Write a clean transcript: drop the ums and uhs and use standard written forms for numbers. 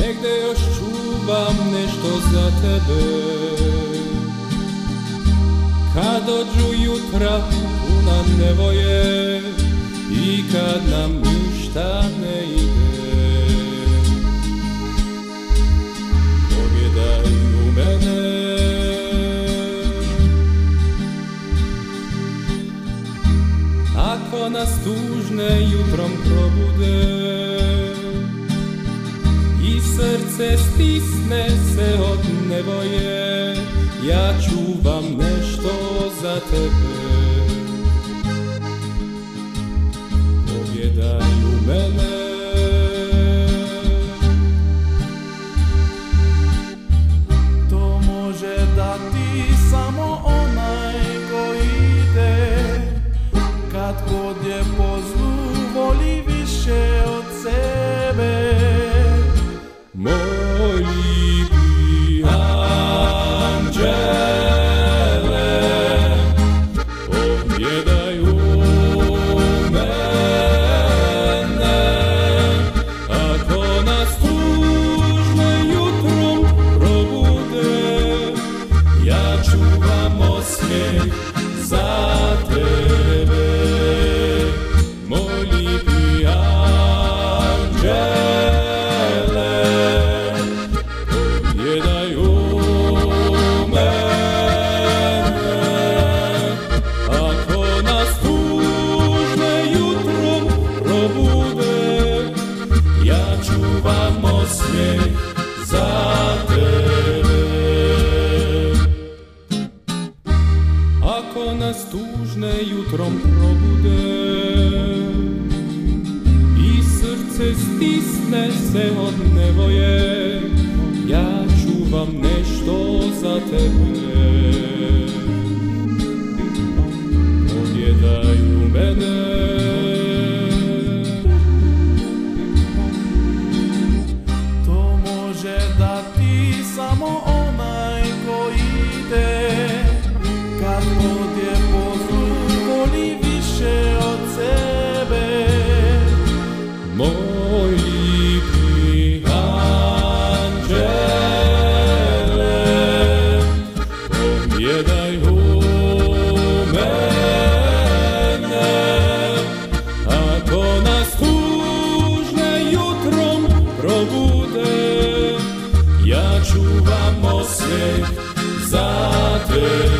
negde još čuvam nešto za tebe. Kad dođu jutra puna nevoje i kad nam ništa ne ide, pogledaj u mene. Ako nas tužne jutrom probude i srce stisne se od nevoje, ja čuvam nešto za tebe. Pogledaj u mene. To može dati samo onaj ko ide, kad god je po zlu voli više od sebe. Moj ljubi anđele, pogledaj u mene. Ako nas tužne jutrom probude, ja čuvam osmijeh za tebe. Moj ljubi anđele, pogledaj u mene. Ako nas tužne jutrom probude, ja čuvam osmijeh za tebe. Ako nas tužne jutrom probude i srce stisne se od nevoje, ja čuvam nešto za tebe. Pogledaj u mene. To može dati samo onaj ko ide, kad god je po zlu voli više od sebe. Moj ljubi anđele, pogledaj u mene. Ako nas tužne jutrom probude, ja čuvam osmijeh za tebe.